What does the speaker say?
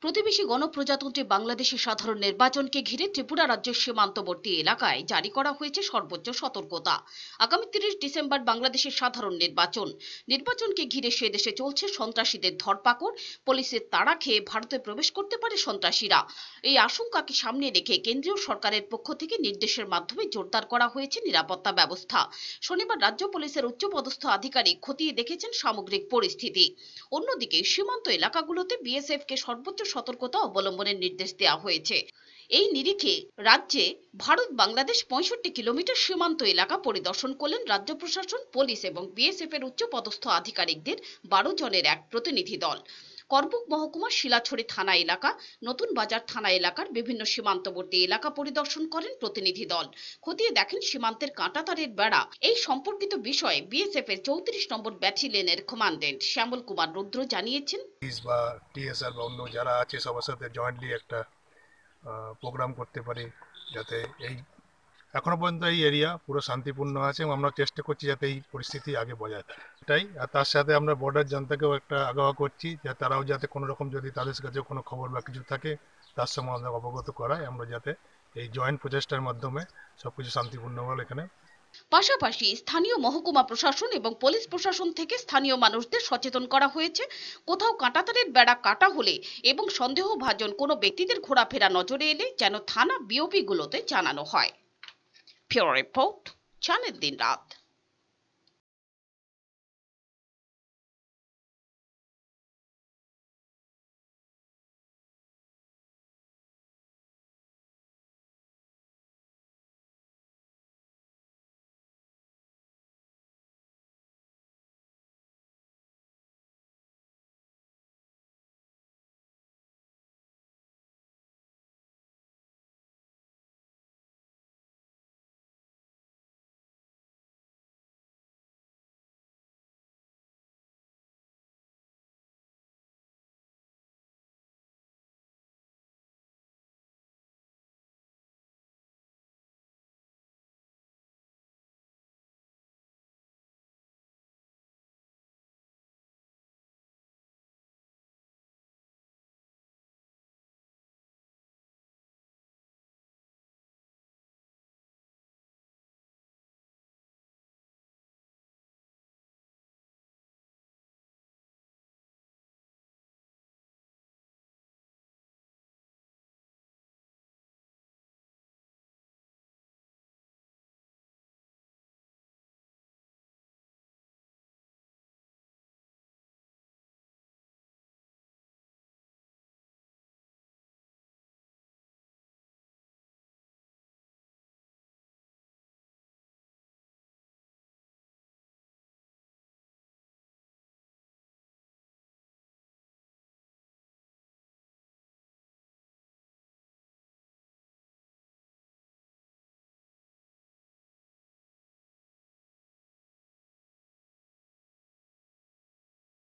প্রতিবেশী গণপ্রজাতন্ত্রী বাংলাদেশের সাধারণ নির্বাচনকে ঘিরে ত্রিপুরা রাজ্যের সীমান্তবর্তী এলাকায় জারি করা হয়েছে সর্বোচ্চ সতর্কতা। আগামী 30 ডিসেম্বর বাংলাদেশের সাধারণ নির্বাচনকে ঘিরে সে দেশে চলছে সন্ত্রাসীদের ধরপাকড়। পুলিশের তাড়া খেয়ে ভারতে প্রবেশ করতে পারে সন্ত্রাসীরা। এই আশঙ্কাকে সামনে রেখে কেন্দ্রীয় সরকারের পক্ষ থেকে নির্দেশের মাধ্যমে জোরদার করা হয়েছে নিরাপত্তা ব্যবস্থা। শনিবার রাজ্য পুলিশের উচ্চপদস্থ আধিকারিক খতিয়ে দেখেছেন সামগ্রিক পরিস্থিতি। অন্যদিকে সীমান্ত এলাকাগুলোতে বিএসএফ কে সর্বোচ্চ সতর্কতা অবলম্বনের নির্দেশ দেওয়া হয়েছে। এই নিরিখে রাজ্যে ভারত বাংলাদেশ 65 কিলোমিটার সীমান্ত এলাকা পরিদর্শন করলেন রাজ্য প্রশাসন, পুলিশ এবং বিএসএফ এর উচ্চপদস্থ আধিকারিকদের 12 জনের এক প্রতিনিধি দল। করবুক মহকুমার শিলাছড়ি থানা এলাকা, নতুন বাজার থানা এলাকার বিভিন্ন সীমান্তবর্তী এলাকা পরিদর্শন করেন প্রতিনিধি দল। খতিয়ে দেখেন সীমান্তের কাঁটাতারের বেড়া। এই সম্পর্কিত বিষয়ে বিএসএফ এর 34 নম্বর ব্যাটালিয়নের কমান্ড্যান্ট শ্যামল কুমার রুদ্র জানিয়েছেন, টিএসআর বা অন্য যারা আছে সবার সাথে জয়েন্টলি একটা প্রোগ্রাম করতে পারি, যাতে এই এখনো পর্যন্ত এই এরিয়া পুরো শান্তিপূর্ণ আছে এবং আমরা চেষ্টা করছি যাতে এই পরিস্থিতি আগে বজায় থাকে। এটাই, আর তার সাথে আমরা বর্ডার জনতাকেও একটা আগাওয়া করছি যে তারাও যাতে কোনো রকম যদি তাদের কাছে কোনো খবর বা কিছু থাকে তার সঙ্গে আমাদের অবগত করায়, আমরা যাতে এই জয়েন্ট প্রচেষ্টার মাধ্যমে সবকিছু শান্তিপূর্ণভাবে এখানে। পাশাপাশি স্থানীয় মহকুমা প্রশাসন এবং পুলিশ প্রশাসন থেকে স্থানীয় মানুষদের সচেতন করা হয়েছে। কোথাও কাঁটাতারের বেড়া কাটা হলে এবং সন্দেহভাজন কোনো ব্যক্তিদের ঘোরাফেরা নজরে এলে যেন থানা বিওপি গুলোতে জানানো হয়। ফিউরো রিপোর্ট, চ্যানেল দিন রাত।